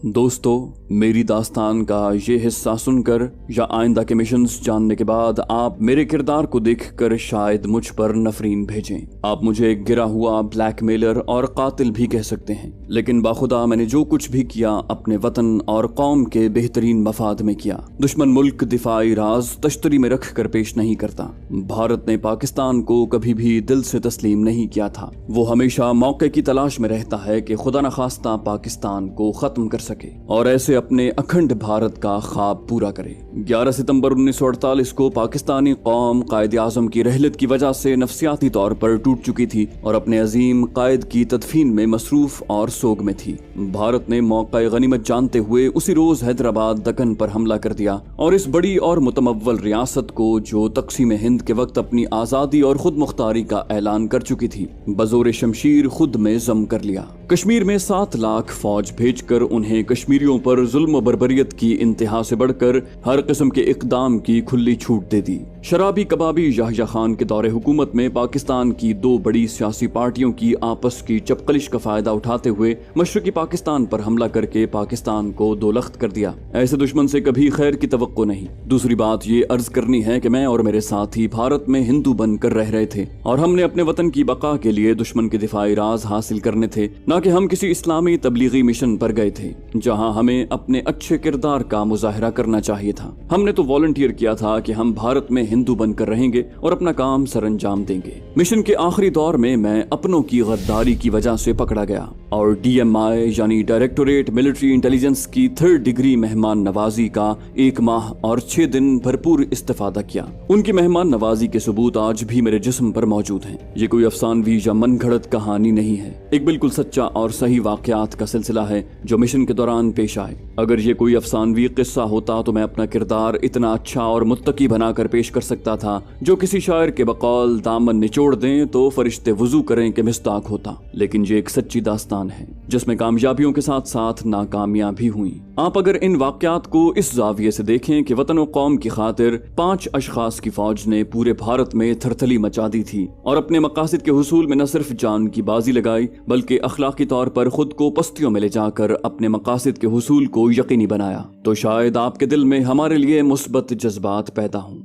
दोस्तों, मेरी दास्तान का ये हिस्सा सुनकर या आइंदा के मिशंस जानने के बाद आप मेरे किरदार को देखकर शायद मुझ पर नफरीन भेजें। आप मुझे एक गिरा हुआ ब्लैकमेलर और कातिल भी कह सकते हैं, लेकिन बाखुदा मैंने जो कुछ भी किया अपने वतन और कौम के बेहतरीन मफाद में किया। दुश्मन मुल्क दिफाई राज तश्तरी में रख कर पेश नहीं करता। भारत ने पाकिस्तान को कभी भी दिल से तस्लीम नहीं किया था। वो हमेशा मौके की तलाश में रहता है कि खुदा न खास्ता पाकिस्तान को खत्म कर सके और ऐसे अपने अखंड भारत का ख्वाब पूरा करे। 11 सितंबर 1948 को पाकिस्तानी कौम कायद आजम की रहलत की वजह से नफसियाती तौर पर टूट चुकी थी और अपने अजीम कायद की तदफीन में मसरूफ और सोग में थी। भारत ने मौका गनीमत जानते हुए उसी रोज हैदराबाद दक्कन पर हमला कर दिया और इस बड़ी और मुतमव्वल रियासत को, जो तकसीम हिंद के वक्त अपनी आजादी और खुद मुख्तारी का ऐलान कर चुकी थी, बजोर शमशीर खुद में जम कर लिया। कश्मीर में 7 लाख फौज भेजकर उन्हें कश्मीरियों पर जुल्म बर्बरियत की इंतहा से बढ़कर हर किस्म के इकदाम की खुली छूट दे दी। शराबी कबाबी याह्या खान के दौरे हुकूमत में पाकिस्तान की 2 बड़ी सियासी पार्टियों की आपस की चपकलिश का फायदा उठाते हुए मशरकी पाकिस्तान पर हमला करके पाकिस्तान को दोलख्त कर दिया। ऐसे दुश्मन से कभी खैर की तवक्को नहीं। दूसरी बात ये अर्ज करनी है कि मैं और मेरे साथी भारत में हिंदू बनकर रह रहे थे और हमने अपने वतन की बका के लिए दुश्मन के दिफाई राज हासिल करने थे, न कि हम किसी इस्लामी तबलीगी मिशन पर गए थे जहां हमें अपने अच्छे किरदार का मुजाहरा करना चाहिए था। हमने तो वॉलंटियर किया था कि हम भारत में हिंदू बनकर रहेंगे और अपना काम सरंजाम देंगे। मिशन के आखिरी दौर में मैं अपनों की गद्दारी की वजह से पकड़ा गया और DMI यानी डायरेक्टोरेट मिलिट्री इंटेलिजेंस की 3rd डिग्री मेहमान नवाजी का 1 माह और 6 दिन भरपूर इस्तेफादा किया। उनकी मेहमान नवाजी के सबूत आज भी मेरे जिस्म पर मौजूद हैं। ये कोई अफसानवी या मनगढ़ंत कहानी नहीं है, एक बिल्कुल सच्चा और सही वाकयात का सिलसिला है जो मिशन के दौरान पेश आए। अगर ये कोई अफसानवी किस्सा होता तो मैं अपना किरदार इतना अच्छा और मुत्तकी बनाकर पेश कर सकता था जो किसी शायर के बकौल दामन निचोड़ दें तो फरिश्ते वुजू करें के मिस्ताक होता। लेकिन ये एक सच्ची दास्तान है जिसमें कामयाबियों के साथ साथ नाकामियां भी हुई। आप अगर इन वाकयात को इस जाविये से देखें कि वतन और कौम की खातिर 5 अशखास की फौज ने पूरे भारत में थरथली मचा दी थी और अपने मकासद के हुसूल में न सिर्फ जान की बाजी लगाई बल्कि अखलाकी तौर पर खुद को पस्तियों में ले जाकर अपने मकासद के हुसूल को यकीनी बनाया, तो शायद आपके दिल में हमारे लिए मुस्बत जज्बात पैदा हों।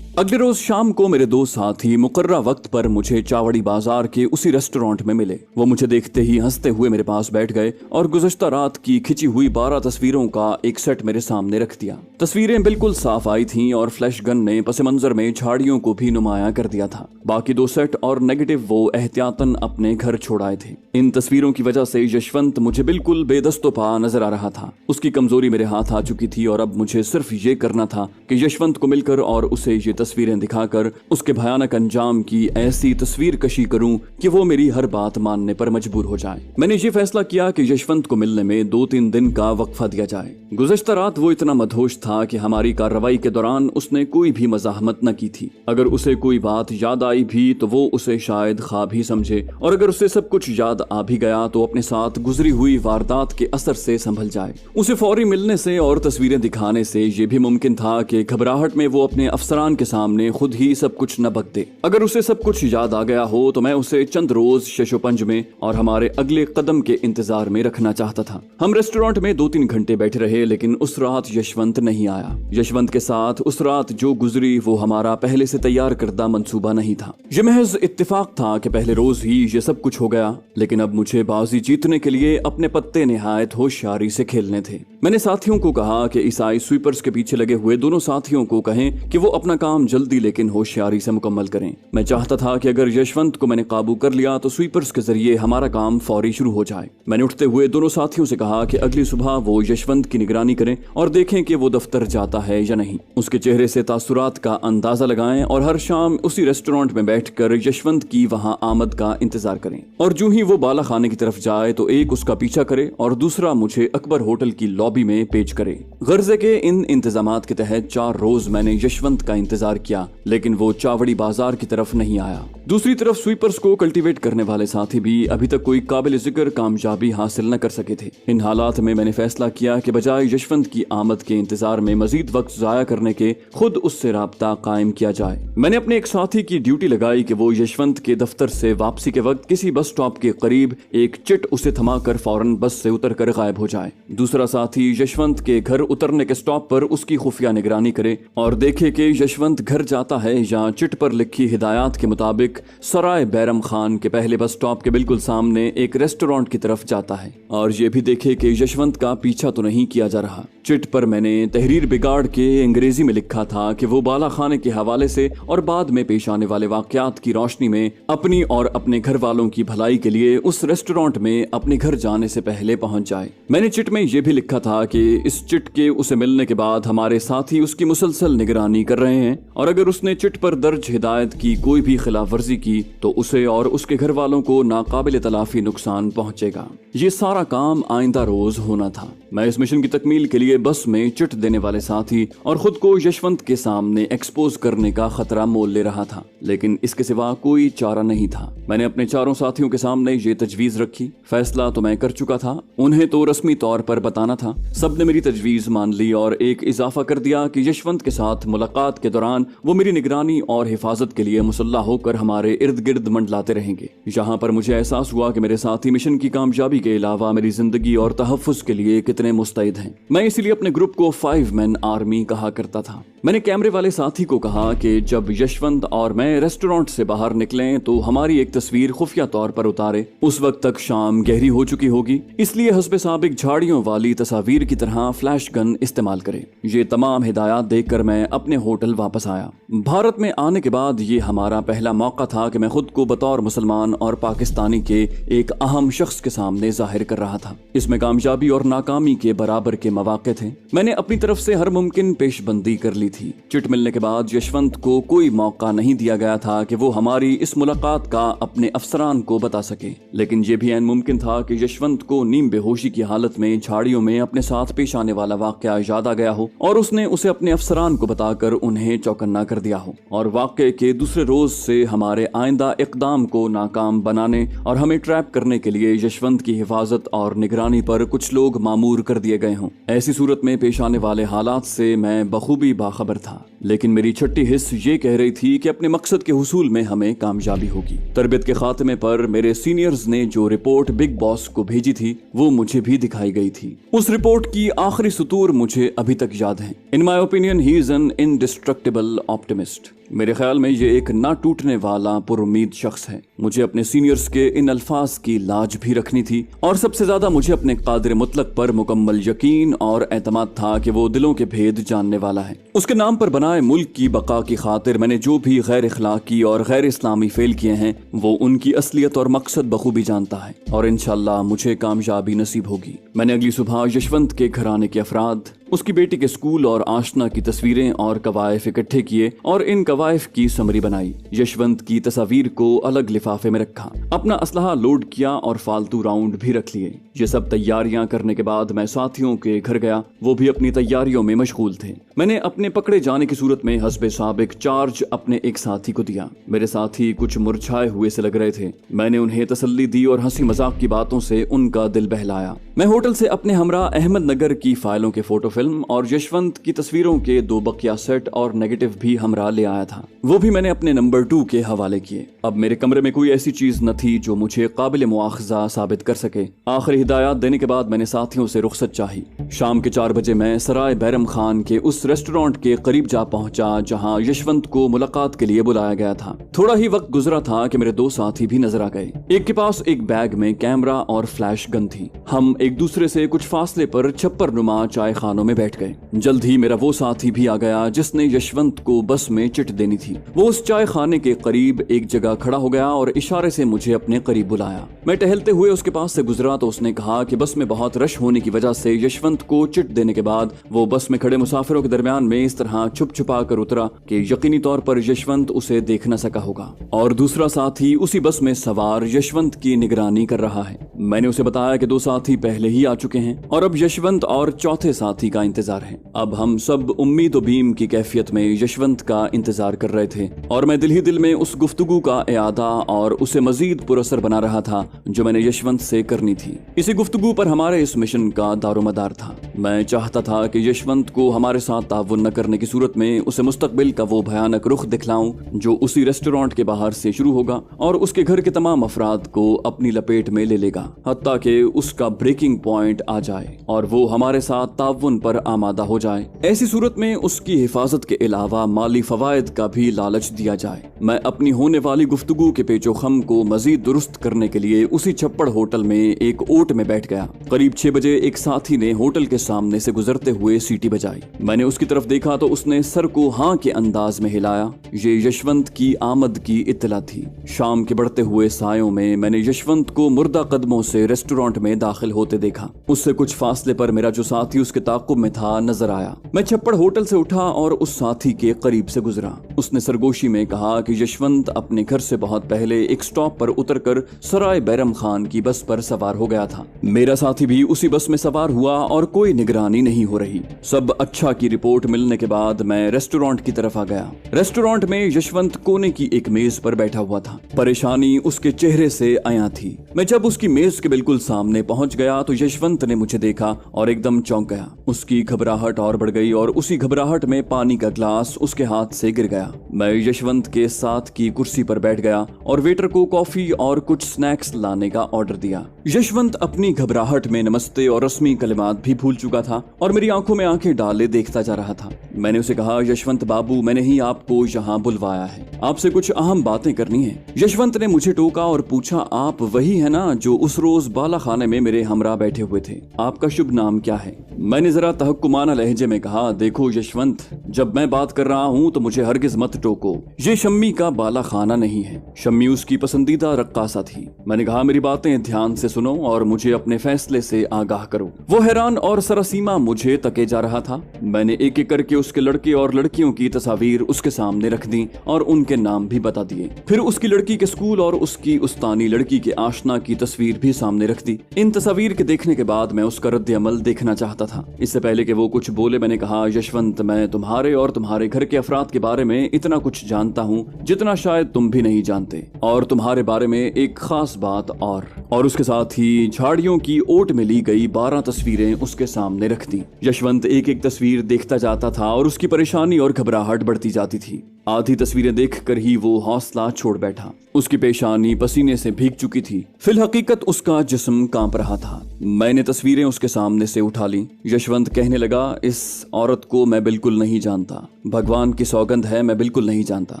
अगले रोज शाम को मेरे 2 साथी मुकर्रा वक्त पर मुझे चावड़ी बाजार के उसी रेस्टोरेंट में मिले। वो मुझे देखते ही हंसते हुए मेरे पास बैठ गए और गुज़श्ता रात की खिंची हुई 12 तस्वीरों का एक सेट मेरे सामने रख दिया। तस्वीरें बिल्कुल साफ आई थीं और फ्लैश गन ने पस मंजर में झाड़ियों को भी नुमाया कर दिया था। बाकी 2 सेट और नेगेटिव वो एहतियातन अपने घर छोड़ाए थे। इन तस्वीरों की वजह से यशवंत मुझे बिल्कुल बेदस्तोपा नजर आ रहा था। उसकी कमजोरी मेरे हाथ आ चुकी थी और अब मुझे सिर्फ ये करना था कि यशवंत को मिलकर और उसे ये तस्वीरें दिखाकर उसके भयानक अंजाम की ऐसी तस्वीर कशी करूं कि वो मेरी हर बात मानने पर मजबूर हो जाए। मैंने ये फैसला किया कि यशवंत को मिलने में 2-3 दिन का वक्फा दिया जाए। गुज़श्ता रात वो इतना मदहोश था कि हमारी कार्रवाई के दौरान उसने कोई भी मज़ाहमत न की थी। अगर उसे कोई बात याद आई भी तो वो उसे शायद ख्वाब ही समझे और अगर उसे सब कुछ याद आ भी गया तो अपने साथ गुजरी हुई वारदात के असर से संभल जाए। उसे फौरी मिलने से और तस्वीरें दिखाने से ये भी मुमकिन था कि घबराहट में वो अपने अफसरान के सामने खुद ही सब कुछ न बक दे। अगर उसे सब कुछ याद आ गया हो तो मैं उसे चंद रोज शशोपंज में और हमारे अगले कदम के इंतजार में रखना चाहता था। हम रेस्टोरेंट में 2-3 घंटे बैठे रहे लेकिन उस रात यशवंत नहीं आया। यशवंत के साथ उस रात जो गुजरी वो हमारा पहले से तैयार करदा मंसूबा नहीं था। ये महज इत्तेफाक था कि पहले रोज ही ये सब कुछ हो गया, लेकिन अब मुझे बाजी जीतने के लिए अपने पत्ते निहायत होशियारी से खेलने थे। मैंने साथियों को कहा कि ईसाई स्वीपर्स के पीछे लगे हुए दोनों साथियों को कहें कि वो अपना काम जल्दी लेकिन होशियारी से मुकम्मल करें। मैं चाहता था कि अगर यशवंत को मैंने काबू कर लिया तो स्वीपर्स के जरिए हमारा काम फौरी शुरू हो जाए। मैंने उठते हुए दोनों साथियों से कहा कि अगली सुबह वो यशवंत की निगरानी करें और देखें कि वो दफ्तर जाता है या नहीं। उसके चेहरे से तासुरात का अंदाजा लगाएं और हर शाम उसी रेस्टोरेंट में बैठकर यशवंत की वहां आमद का इंतजार करें और जो ही वो बाला खाने की तरफ जाए तो एक उसका पीछा करे और दूसरा मुझे अकबर होटल की लॉबी में पेश करे। गर्जे के इन इंतजामात के तहत 4 रोज मैंने यशवंत का इंतजार किया लेकिन वो चावड़ी बाजार की तरफ नहीं आया। दूसरी तरफ स्वीपर्स को कल्टीवेट करने वाले साथी भी अभी तक कोई काबिल जिक्र कामयाबी हासिल न कर सके थे। इन हालात में मैंने फैसला किया कि बजाय यशवंत की आमद के इंतजार में मजीद वक्त जाया करने के खुद उससे राब्ता कायम किया जाए। मैंने अपने एक साथी की ड्यूटी लगाई कि वो यशवंत के दफ्तर से वापसी के वक्त किसी बस स्टॉप के करीब एक चिट उसे थमाकर फौरन बस से उतरकर गायब हो जाए। दूसरा साथी यशवंत के घर उतरने के स्टॉप पर उसकी खुफिया निगरानी करे और देखे कि यशवंत घर जाता है या चिट पर लिखी हिदायत के मुताबिक सराय बैरम खान के पहले बस स्टॉप के बिल्कुल सामने एक रेस्टोरेंट की तरफ जाता है और ये भी देखे कि यशवंत का पीछा तो नहीं किया जा रहा। चिट पर मैंने तहरीर बिगाड़ के अंग्रेजी में लिखा था कि वो बाला खाने के हवाले से और बाद में पेश आने वाले वाकयात की रोशनी में अपनी और अपने घर वालों की भलाई के लिए उस रेस्टोरेंट में अपने घर जाने से पहले पहुंच जाए। मैंने चिट में यह भी लिखा था कि इस चिट के उसे मिलने के बाद हमारे साथी उसकी मुसलसल निगरानी कर रहे हैं और अगर उसने चिट पर दर्ज हिदायत की कोई भी खिलाफ वर्जी की तो उसे और उसके घर वालों को नाकाबिल तलाफी नुकसान पहुंचेगा। ये सारा काम आइंदा रोज होना था। मैं इस मिशन की तकमील के लिए बस में चिट देने वाले साथी और खुद को यशवंत के सामने एक्सपोज करने का खतरा मोल ले रहा था, लेकिन इसके सिवा कोई चारा नहीं था। मैंने अपने चारों साथियों के सामने ये तजवीज रखी। फैसला तो मैं कर चुका था, उन्हें तो रस्मी तौर पर बताना था। सबने मेरी तजवीज मान ली और एक इजाफा कर दिया कि यशवंत के साथ मुलाकात के दौरान वो मेरी निगरानी और हिफाजत के लिए मुसल्ला होकर हमारे इर्द गिर्द मंडलाते रहेंगे। यहाँ पर मुझे एहसास हुआ कि मेरे साथी मिशन की कामयाबी के अलावा मेरी जिंदगी और तहफ्फुज के लिए कितने मुस्तैद हैं। मैं इसलिए अपने ग्रुप को 5 मैन आर्मी कहा करता था। मैंने कैमरे वाले साथी को कहा कि जब यशवंत और मैं रेस्टोरेंट से बाहर निकलें तो हमारी एक तस्वीर खुफिया तौर पर उतारे। उस वक्त तक शाम गहरी हो चुकी होगी, इसलिए हस्बे साबिक झाड़ियों वाली तस्वीर की तरह फ्लैश गन इस्तेमाल करें। ये तमाम हिदायत देखकर मैं अपने होटल वापस आया। भारत में आने के बाद ये हमारा पहला मौका था कि मैं खुद को बतौर मुसलमान और पाकिस्तानी के एक अहम शख्स के सामने जाहिर कर रहा था। इसमें कामयाबी और नाकामी के बराबर के मौके थे। मैंने अपनी तरफ से हर मुमकिन पेशबंदी कर ली थी। चिट मिलने के बाद यशवंत को कोई मौका नहीं दिया गया था कि वो हमारी इस मुलाकात का अपने अफसरान को बता सके, लेकिन यह भी ऐन मुमकिन था कि यशवंत को नीम बेहोशी की हालत में झाड़ियों में अपने साथ पेश आने वाला वाकया याद आ गया हो और उसने उसे अपने अफसरान को बताकर उन्हें चौकन्ना कर दिया हो और वाकये के दूसरे रोज से हमारे आइंदा इकदाम को नाकाम बनाने और हमें ट्रैप करने के लिए यशवंत की हिफाजत और निगरानी पर कुछ लोग मामूर कर दिए गए हों। ऐसी सूरत में पेश आने वाले हालात से मैं बखूबी बाखबर था, लेकिन मेरी छठी हिस्स ये कह रही थी कि अपने मकसद के हुसूल में हमें कामयाबी होगी। तरबियत के खात्मे पर मेरे सीनियर्स ने जो रिपोर्ट बिग बॉस को भेजी थी वो मुझे भी दिखाई गई थी। उस रिपोर्ट की आखिरी सुतूर मुझे अभी तक याद है। In my opinion he is an indestructible optimist. मेरे ख्याल में ये एक ना टूटने वाला पुरुमीद शख्स है। मुझे अपने सीनियर्स के इन अल्फाज की लाज भी रखनी थी और सबसे ज्यादा मुझे अपने कादिर मुतलक पर मुकम्मल यकीन और एतमाद था कि वो दिलों के भेद जानने वाला है। उसके नाम पर बनाए मुल्क की बका की खातिर मैंने जो भी गैर इखलाकी और गैर इस्लामी फेल किए हैं वो उनकी असलियत और मकसद बखूबी जानता है और इंशाअल्लाह मुझे कामयाबी नसीब होगी। मैंने अगली सुबह यशवंत के घराने के अफराद, उसकी बेटी के स्कूल और आशना की तस्वीरें और कवायफ इकट्ठे किए और इन कवायफ की समरी बनाई। यशवंत की तस्वीर को अलग लिफाफे में रखा, अपना असलहा लोड किया और फालतू राउंड भी रख लिए। ये सब तैयारियां करने के बाद मैं साथियों के घर गया। वो भी अपनी तैयारियों में मशगूल थे। मैंने अपने पकड़े जाने की सूरत में हस्बे साबिक चार्ज अपने एक साथी को दिया। मेरे साथी कुछ मुरझाए हुए से लग रहे थे। मैंने उन्हें तसल्ली दी और हंसी मजाक की बातों से उनका दिल बहलाया। मैं होटल से अपने हमरा अहमद नगर की फाइलों के फोटो फिल्म और यशवंत की तस्वीरों के 2 बकिया सेट और नेगेटिव भी हमरा ले आया था। वो भी मैंने अपने नंबर 2 के हवाले किए। अब मेरे कमरे में कोई ऐसी चीज न थी जो मुझे काबिल मुआखजा साबित कर सके। आखिरी हिदायत देने के बाद मैंने साथियों से रुखसत चाही। शाम के 4 बजे मैं सराय बैरम खान के उस रेस्टोरेंट के करीब जा पहुंचा जहां यशवंत को मुलाकात के लिए बुलाया गया था। थोड़ा ही वक्त गुजरा था कि मेरे 2 साथी भी नजर आ गए। एक के पास एक बैग में कैमरा और फ्लैश गन थी। हम एक दूसरे से कुछ फासले पर छप्पर नुमा चाय खानों में बैठ गए। जल्द ही मेरा वो साथी भी आ गया जिसने यशवंत को बस में चिट देनी थी। वो उस चाय खाने के करीब एक जगह खड़ा हो गया और और इशारे से मुझे अपने करीब बुलाया। मैं टहलते हुए उसके पास से गुजरा तो उसने कहा कि बस में बहुत रश होने की वजह से यशवंत को चिट देने के बाद वो बस में खड़े मुसाफिरों के दरमियान में इस तरह छुप छुपा कर उतरा कि यकीनी तौर पर यशवंत उसे देख न सका होगा, और दूसरा साथी उसी बस में सवार यशवंत की निगरानी कर रहा है। मैंने उसे बताया कि 2 साथी पहले ही आ चुके हैं और अब यशवंत और चौथे साथी का इंतजार है। अब हम सब उम्मीद व भीम की कैफियत में यशवंत का इंतजार कर रहे थे और मैं दिल ही दिल में उस गुफ्तगू का इयादा और उसे मजीद पुरअसर बना रहा था जो मैंने यशवंत से करनी थी। इसी गुफ्तगू पर हमारे इस मिशन का दारोमदार था। मैं चाहता था कि यशवंत को हमारे साथ ताउन न करने की सूरत में उसे मुस्तकबिल का वो भयानक रुख दिखलाऊं जो उसी रेस्टोरेंट के बाहर से शुरू होगा और उसके घर के तमाम अफराद को अपनी लपेट में ले लेगा, हत्ता कि उसका ब्रेकिंग पॉइंट आ जाए और वो हमारे साथ ताउन पर आमादा हो जाए। ऐसी सूरत में उसकी हिफाजत के अलावा माली फवायद का भी लालच दिया जाए। मैं अपनी होने वाली गुफ्तगू के पेचो खम को मजीद दुरुस्त करने के लिए उसी छप्पड़ होटल में एक ओट में बैठ गया। करीब 6 बजे एक साथी ने होटल के सामने से गुजरते हुए सीटी बजाई। मैंने उसकी तरफ देखा तो उसने सर को हाँ के अंदाज में हिलाया। ये यशवंत की आमद की इत्तला थी। शाम के बढ़ते हुए सायों में मैंने यशवंत को मुर्दा कदमों से रेस्टोरेंट में दाखिल होते देखा। उससे कुछ फासले पर मेरा जो साथी उसके ताक़ुब में था नजर आया। मैं छप्पड़ होटल से उठा और उस साथी के करीब से गुजरा। उसने सरगोशी में कहा कि यशवंत अपने घर से बहुत पहले एक स्टॉप पर उतरकर सराय बैरम खान की बस पर सवार हो गया था। मेरा साथी भी उसी बस में सवार हुआ और कोई निगरानी नहीं हो रही। सब अच्छा की रिपोर्ट मिलने के बाद मैं रेस्टोरेंट की तरफ आ गया। रेस्टोरेंट में यशवंत कोने की एक मेज पर बैठा हुआ था। परेशानी उसके चेहरे से आया थी। मैं जब उसकी मेज के बिल्कुल सामने पहुंच गया तो यशवंत ने मुझे देखा और एकदम चौंक गया। उसकी घबराहट और बढ़ गई और उसी घबराहट में पानी का ग्लास उसके हाथ से गिर गया। मैं यशवंत के साथ की कुर्सी पर बैठ गया और वेटर को कॉफी और कुछ स्नैक्स लाने का ऑर्डर दिया। यशवंत अपनी घबराहट में नमस्ते और रस्मी कलिमात भी भूल चुका था और मेरी आंखों में आंखें डाले देखता जा रहा था। मैंने उसे कहा, यशवंत बाबू, मैंने ही आपको यहाँ बुलवाया है, आपसे कुछ अहम बातें करनी है। यशवंत ने मुझे टोका और पूछा, आप वही है ना जो उस रोज बाला खाने में मेरे हमरा बैठे हुए थे? आपका शुभ नाम क्या है? मैंने जरा तहक्कुमाना लहजे में कहा, देखो यशवंत, जब मैं बात कर रहा हूँ तो मुझे हरगिज मत टोको। ये शम्मी का बाला खाना नहीं है। शम्मी उसकी पसंदीदा रक्कासा थी। मैंने कहा, मेरी बातें ध्यान से सुनो और मुझे अपने फैसले से आगाह करो। वो हैरान और सरसीमा मुझे तके जा रहा था। मैंने एक एक करके उसके लड़के और लड़कियों की तस्वीर उसके सामने रख दी और उनके नाम भी बता दिए। फिर उसकी लड़की के स्कूल और उसकी उस्तानी लड़की के आशना की तस्वीर भी सामने रख दी। इन तस्वीर के देखने के बाद मैं उसका रद्द अमल देखना चाहता था। इससे पहले कि वो कुछ बोले मैंने कहा, यशवंत, मैं तुम्हारे और तुम्हारे घर के अफराद के बारे में इतना कुछ जानता हूँ जितना शायद तुम भी नहीं जानते, और तुम्हारे बारे में एक खास बात और उसके साथ ही झाड़ियों की ओट में ली गई 12 तस्वीरें उसके सामने रख दी। यशवंत एक एक तस्वीर देखता जाता था और उसकी परेशानी और घबराहट बढ़ती जाती थी। आधी तस्वीरें देखकर ही वो हौसला छोड़ बैठा। उसकी पेशानी पसीने से भीग चुकी थी। फिल हकीकत उसका जिस्म कांप रहा था। मैंने तस्वीरें उसके सामने से उठा ली। यशवंत कहने लगा, इस औरत को मैं बिल्कुल नहीं जानता, भगवान की सौगंध है, मैं बिल्कुल नहीं जानता।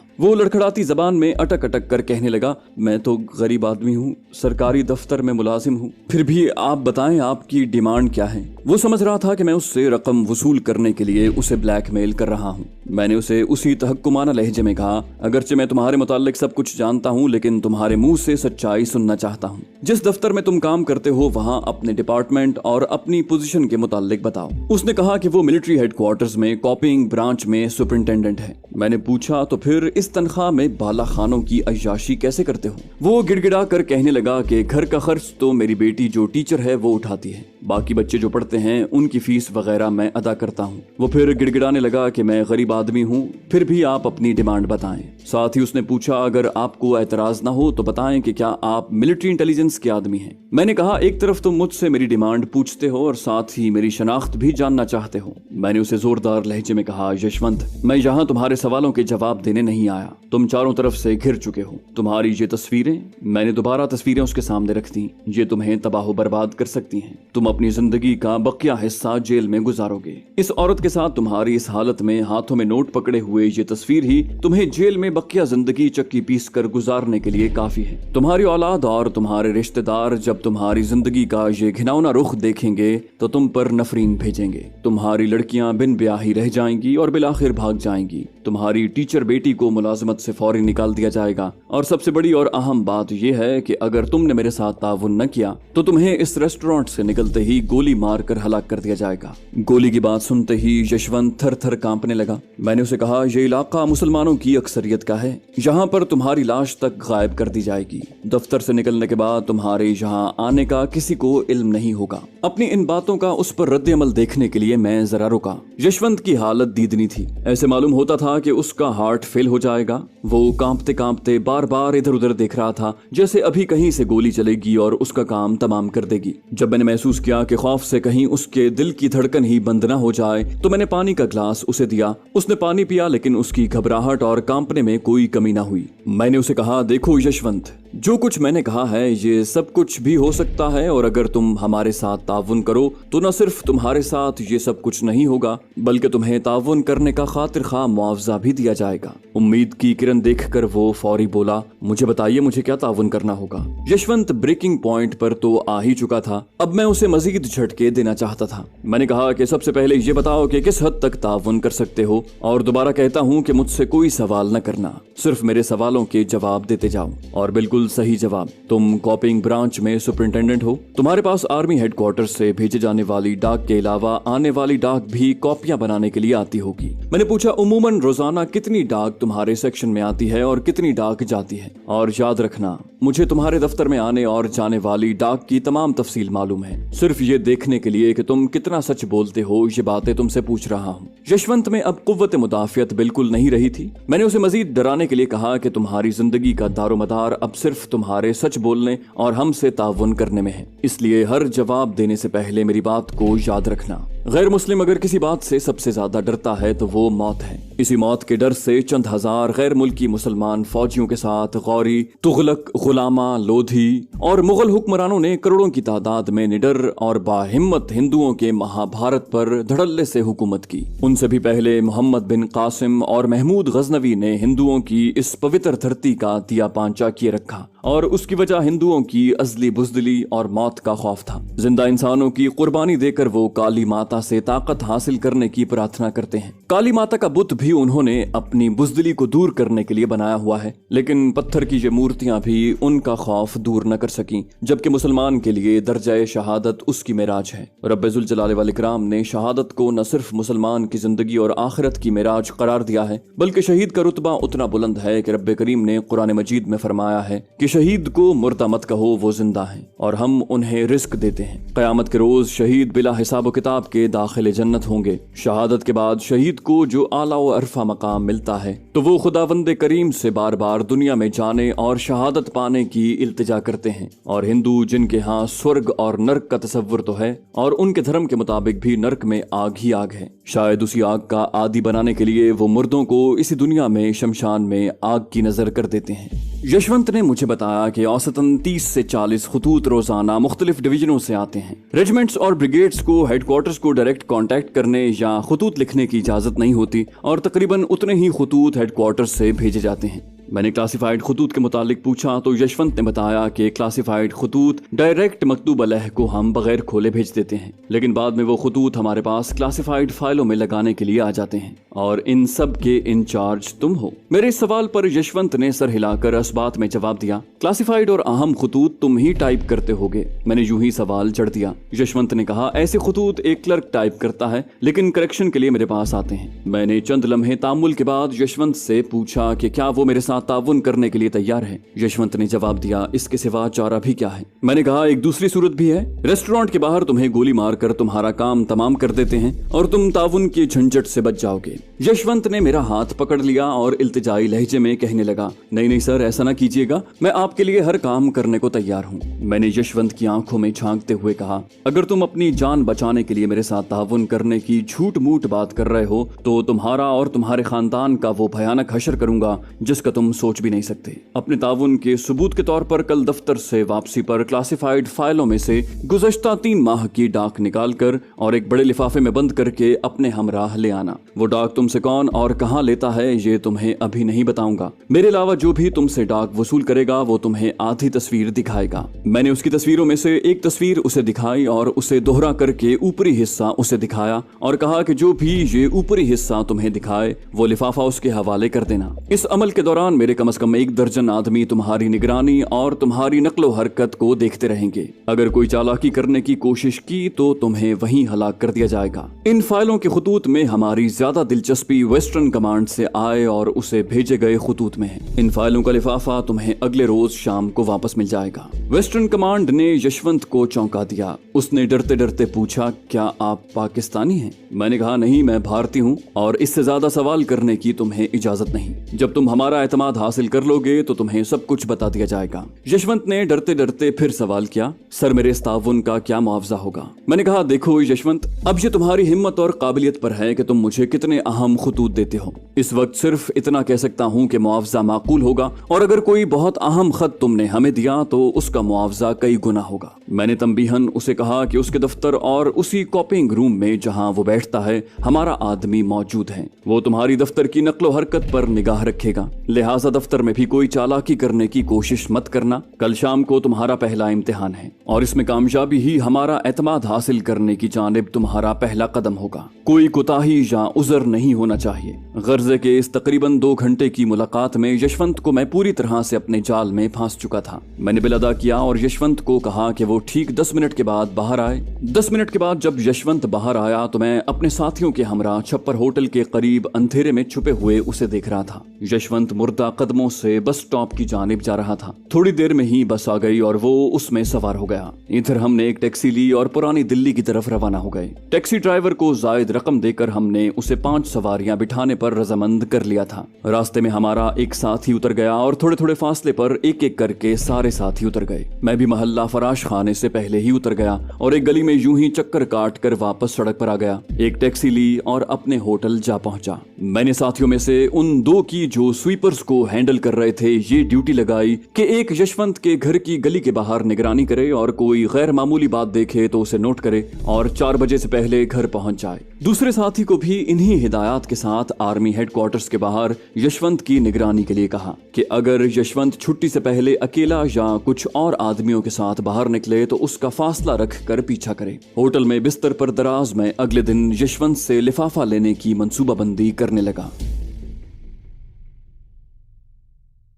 वो लड़खड़ाती जबान में अटक अटक कर कहने लगा, मैं तो गरीब आदमी हूँ, सरकारी दफ्तर में मुलाजिम हूँ, फिर भी आप बताएं आपकी डिमांड क्या है? वो समझ रहा था कि मैं उससे रकम वसूल करने के लिए उसे ब्लैकमेल कर रहा हूँ। मैंने उसे उसी तहक्कुमाना लहजे में कहा, अगरचे मैं तुम्हारे मुताल्लिक सब कुछ जानता हूँ, लेकिन तुम्हारे मुंह से सच्चाई सुनना चाहता हूँ। जिस दफ्तर में तुम काम करते हो वहाँ अपने डिपार्टमेंट और अपनी पोजीशन के मुताल्लिक बताओ। उसने कहा कि वो मिलिट्री हेडक्वार्टर्स में कॉपिंग ब्रांच में सुपरिंटेंडेंट है। मैंने पूछा, तो फिर इस तनख्वाह में बाला खानों की अय्याशी कैसे करते हो? वो गिड़गिड़ा कर कहने लगा कि घर का खर्च तो मेरी बेटी जो टीचर है वो उठाती है, बाकी बच्चे जो पढ़ते हैं उनकी फीस वगैरह मैं अदा करता हूँ। वो फिर गिड़गिड़ाने लगा कि मैं गरीब आदमी हूँ, फिर भी आप अपनी डिमांड बताएं। साथ ही उसने पूछा, अगर आपको एतराज ना हो तो बताएं कि क्या आप मिलिट्री इंटेलिजेंस के आदमी हैं? मैंने कहा, एक तरफ तुम मुझसे मेरी डिमांड पूछते हो और साथ ही मेरी शनाख्त भी जानना चाहते हो। मैंने उसे जोरदार लहजे में कहा, यशवंत, मैं यहाँ तुम्हारे सवालों के जवाब देने नहीं आया। तुम चारों तरफ से घिर चुके हो। तुम्हारी ये तस्वीरें, मैंने दोबारा तस्वीरें उसके सामने रख दी, ये तुम्हें तबाह बर्बाद कर सकती हैं। तुम अपनी जिंदगी का बकिया हिस्सा जेल में गुजारोगे। इस औरत के साथ तुम्हारी इस हालत में हाथों में नोट पकड़े हुए ये तस्वीर ही तुम्हें जेल में बकिया जिंदगी चक्की पीस कर गुजारने के लिए काफी है। तुम्हारी औलाद और तुम्हारे रिश्तेदार जब तुम्हारी जिंदगी का ये घिनौना रुख देखेंगे तो तुम पर नफरीन भेजेंगे। तुम्हारी लड़कियां बिन ब्याही रह जाएंगी और बिलाखिर भाग जाएंगी। तुम्हारी टीचर बेटी को मुलाजमत से फौरी निकाल दिया जाएगा। और सबसे बड़ी और अहम बात यह है कि अगर तुमने मेरे साथ ताउन न किया तो तुम्हें इस रेस्टोरेंट से निकलते ही गोली मारकर हलाक कर दिया जाएगा। गोली की बात सुनते ही यशवंत थर थर कांपने लगा। मैंने उसे कहा, यह इलाका मुसलमानों की अक्सरियत का है, यहाँ पर तुम्हारी लाश तक गायब कर दी जाएगी। दफ्तर से निकलने के बाद तुम्हारे यहाँ आने का किसी को इल्म नहीं होगा। अपनी इन बातों का उस पर रद्द अमल देखने के लिए मैं जरा रुका। यशवंत की हालत दीदनी थी। ऐसे मालूम होता था कि उसका हार्ट फेल हो जाएगा। वो कांपते कांपते बार बार इधर उधर देख रहा था, जैसे अभी कहीं से गोली चलेगी और उसका काम तमाम कर देगी। जब मैंने महसूस किया कि खौफ से कहीं उसके दिल की धड़कन ही बंद न हो जाए तो मैंने पानी का ग्लास उसे दिया। उसने पानी पिया, लेकिन उसकी घबराहट और कांपने में कोई कमी न हुई। मैंने उसे कहा, देखो यशवंत, जो कुछ मैंने कहा है ये सब कुछ भी हो सकता है, और अगर तुम हमारे साथ ताउन करो तो न सिर्फ तुम्हारे साथ ये सब कुछ नहीं होगा बल्कि तुम्हें ताउन करने का खातिर खा मुआवजा भी दिया जाएगा। उम्मीद की किरण देखकर वो फौरी बोला, मुझे बताइए, मुझे क्या ताउन करना होगा। यशवंत ब्रेकिंग पॉइंट पर तो आ ही चुका था। अब मैं उसे मजीद झटके देना चाहता था। मैंने कहा कि सबसे पहले ये बताओ कि किस हद तक ताउन कर सकते हो, और दोबारा कहता हूँ कि मुझसे कोई सवाल न करना, सिर्फ मेरे सवालों के जवाब देते जाओ। और बिल्कुल सही जवाब, तुम कॉपिंग ब्रांच में सुपरिंटेंडेंट हो। तुम्हारे पास आर्मी हेडक्वार्टर से भेजे जाने वाली डाक के अलावा आने वाली डाक भी कॉपियां बनाने के लिए आती होगी। मैंने पूछा, उमूमन रोजाना कितनी डाक तुम्हारे सेक्शन में आती है और कितनी डाक जाती है? और याद रखना, मुझे तुम्हारे दफ्तर में आने और जाने वाली डाक की तमाम तफसील मालूम है। सिर्फ ये देखने के लिए कि तुम कितना सच बोलते हो, ये बातें तुमसे पूछ रहा हूँ। यशवंत में अब कुव्वत मुदाफियत बिल्कुल नहीं रही थी। मैंने उसे मजीद डराने के लिए कहा कि तुम्हारी जिंदगी का दारोमदार अब सिर्फ तुम्हारे सच बोलने और हमसे ताउन करने में है, इसलिए हर जवाब देने से पहले मेरी बात को याद रखना। गैर मुस्लिम अगर किसी बात से सबसे ज्यादा डरता है तो वो मौत है। इसी मौत के डर से चंद हजार गैर मुल्की मुसलमान फौजियों के साथ गौरी, तुगलक, गुलामा, लोधी और मुगल हुक्मरानों ने करोड़ों की तादाद में निडर और बाहिम्मत हिंदुओं के महाभारत पर धड़ल्ले से हुकूमत की। उनसे भी पहले मोहम्मद बिन कासिम और महमूद गजनवी ने हिंदुओं की इस पवित्र धरती का दिया पांचा किए रखा, और उसकी वजह हिंदुओं की अजली बुजदली और मौत का खौफ था। जिंदा इंसानों की कुर्बानी देकर वो काली माता से ताकत हासिल करने की प्रार्थना करते हैं। काली माता का बुत भी उन्होंने अपनी बुजदली को दूर करने के लिए बनाया हुआ है, लेकिन पत्थर की ये मूर्तियां भी उनका खौफ दूर न कर सकी, जबकि मुसलमान के लिए दर्जाए शहादत उसकी मेराज है। रब्बुल जलाल वल इकराम ने शहादत को न सिर्फ मुसलमान की जिंदगी और आखिरत की मेराज करार दिया है, बल्कि शहीद का रुतबा उतना बुलंद है कि रब्बे करीम ने कुरान मजीद में फरमाया है कि शहीद को मुर्दा मत कहो, वो जिंदा है और हम उन्हें रिस्क देते हैं। क़यामत के रोज शहीद बिला हिसाब किताब के दाखिले जन्नत होंगे। शहादत के बाद शहीद को जो आला व अरफा मकाम मिलता है तो वो खुदावंदे करीम से बार बार दुनिया में जाने और शहादत पाने की इल्तिजा करते हैं। और हिंदू जिनके यहाँ स्वर्ग और नर्क का तसव्वुर तो है, और उनके धर्म के मुताबिक भी नर्क में आग ही आग है, शायद उसी आग का आदि बनाने के लिए वो मुर्दों को इसी दुनिया में शमशान में आग की नजर कर देते हैं। यशवंत ने मुझे बताया कि औसतन 30 से 40 खतूत रोजाना मुख्तलिफ डिवीजनों से आते हैं। रेजिमेंट्स और ब्रिगेड्स को हेडक्वार्टर्स को डायरेक्ट कांटेक्ट करने या खतूत लिखने की इजाजत नहीं होती, और तकरीबन उतने ही खतूत हेडक्वार्टर्स से भेजे जाते हैं। मैंने क्लासिफाइड खतूत के मुतालिक पूछा तो यशवंत ने बताया कि क्लासिफाइड खतूत डायरेक्ट मकतूब अलह को हम बगैर खोले भेज देते हैं, लेकिन बाद में वो खतूत हमारे पास क्लासिफाइड फाइलों में लगाने के लिए आ जाते हैं, और इन सब के इंचार्ज तुम हो। मेरे इस सवाल पर यशवंत ने सर हिलाकर इस बात में जवाब दिया, क्लासिफाइड और अहम खतूत तुम ही टाइप करते होगे। मैंने यूं ही सवाल जड़ दिया। यशवंत ने कहा, ऐसे खतूत एक क्लर्क टाइप करता है, लेकिन करेक्शन के लिए मेरे पास आते हैं। मैंने चंद लम्हे तामुल के बाद यशवंत से पूछा कि क्या वो मेरे साथ ताउन करने के लिए तैयार है। यशवंत ने जवाब दिया, इसके सिवा चारा भी क्या है। मैंने कहा, एक दूसरी सूरत भी है। रेस्टोरेंट के बाहर तुम्हें गोली मारकर तुम्हारा काम तमाम कर देते हैं और तुम ताउन के झंझट से बच जाओगे। यशवंत ने मेरा हाथ पकड़ लिया और इल्तिजाई लहजे में कहने लगा, नहीं नहीं सर, ऐसा ना कीजिएगा, मैं आपके लिए हर काम करने को तैयार हूँ। मैंने यशवंत की आंखों में झांकते हुए कहा, अगर तुम अपनी जान बचाने के लिए मेरे साथ ताउन करने की झूठ मूठ बात कर रहे हो तो तुम्हारा और तुम्हारे खानदान का वो भयानक हशर करूंगा जिसका तुम तुम सोच भी नहीं सकते। अपने ताउन के सबूत के तौर पर कल दफ्तर से वापसी पर क्लासिफाइड फाइलों में से गुज़श्ता 3 माह की डाक निकाल कर और एक बड़े लिफाफे में बंद करके अपने हमराह ले आना। वो डाक तुमसे कौन और कहाँ लेता है ये तुम्हें अभी नहीं बताऊंगा। मेरे अलावा जो भी तुमसे डाक वसूल करेगा वो तुम्हें आधी तस्वीर दिखाएगा। मैंने उसकी तस्वीरों में से एक तस्वीर उसे दिखाई और उसे दोहरा करके ऊपरी हिस्सा उसे दिखाया और कहा कि जो भी ये ऊपरी हिस्सा तुम्हें दिखाए वो लिफाफा उसके हवाले कर देना। इस अमल के दौरान मेरे कम से कम 1 दर्जन आदमी तुम्हारी निगरानी और तुम्हारी नकलो हरकत को देखते रहेंगे। अगर कोई चालाकी करने की कोशिश की तो तुम्हें वहीं हलाक कर दिया जाएगा। इन फाइलों के खतूत में हमारी ज्यादा दिलचस्पी वेस्टर्न कमांड से आए और उसे भेजे गए खतूत में है। इन फाइलों का लिफाफा तुम्हें अगले रोज शाम को वापस मिल जाएगा। वेस्टर्न कमांड ने यशवंत को चौंका दिया। उसने डरते डरते पूछा, क्या आप पाकिस्तानी हैं? मैंने कहा, नहीं, मैं भारतीय हूँ और इससे ज्यादा सवाल करने की तुम्हें इजाजत नहीं। जब तुम हमारा एतमाद हासिल कर लोगे तो तुम्हें सब कुछ बता दिया जाएगा। यशवंत ने डरते डरते फिर सवाल किया, सर मेरे इस ताउन का क्या मुआवजा होगा? मैंने कहा, देखो यशवंत, अब ये तुम्हारी हिम्मत और काबिलियत पर है कि तुम मुझे कितने अहम खतूत देते हो। इस वक्त सिर्फ इतना कह सकता हूँ कि मुआवजा माकूल होगा और अगर कोई बहुत अहम खत तुमने हमें दिया तो उसका मुआवजा कई गुना होगा। मैंने तंबीहन उसे कहा कि उसके दफ्तर और उसी कॉपिंग रूम में जहाँ वो बैठता है हमारा आदमी मौजूद है। वो तुम्हारी दफ्तर की नकलो हरकत पर निगाह रखेगा, लिहाजा दफ्तर में भी कोई चालाकी करने की कोशिश मत करना। कल शाम को तुम्हारा पहला इम्तिहान है और इसमें कामयाबी ही हमारा एतमाद हासिल करने की जानिब तुम्हारा पहला कदम होगा। कोई कोताही या उज़र नहीं होना चाहिए। गर्जे के इस तकरीबन 2 घंटे की मुलाकात में यशवंत को मैं पूरी तरह से अपने जाल में फंस चुका था। मैंने बिल अदा किया और यशवंत को कहा कि वो ठीक 10 मिनट के बाद बाहर आए। 10 मिनट के बाद जब यशवंत बाहर आया तो मैं अपने साथियों के हमरा छप्पर होटल के करीब अंधेरे में छुपे हुए उसे देख रहा था। यशवंत मुर्दा कदमों से बस स्टॉप की जानिब जा रहा था। थोड़ी देर में ही बस आ गई और वो उसमें सवार हो गया। इधर हमने एक टैक्सी ली और पुरानी दिल्ली की तरफ रवाना हो गए। टैक्सी ड्राइवर को जायद रकम देकर हमने उसे 5 सवारियां बिठाने पर रजामंद कर लिया था। रास्ते में हमारा एक साथी उतर गया और थोड़े थोड़े फासले पर एक एक करके सारे साथी उतर गए। मैं भी मोहल्ला फराश खाने से पहले ही उतर गया और एक गली में यूं ही चक्कर काट कर वापस सड़क पर आ गया। एक टैक्सी ली और अपने होटल जा पहुंचा। मैंने साथियों में से उन 2 की जो स्वीपर्स को हैंडल कर रहे थे ये ड्यूटी लगाई कि एक यशवंत के घर की गली के बाहर निगरानी करे और कोई गैर मामूली बात देखे तो उसे नोट करे और 4 बजे से पहले घर पहुंच जाए। दूसरे साथी को भी इन्हीं हिदायत के साथ आर्मी हेडक्वार्टर्स के बाहर यशवंत की निगरानी के लिए कहा कि अगर यशवंत छुट्टी से पहले अकेला या कुछ और आदमियों के साथ बाहर निकले तो उसका फासला रख कर पीछा करे। होटल में बिस्तर पर दराज में अगले दिन यशवंत से लिफाफा लेने की मंसूबाबंदी करने लगा।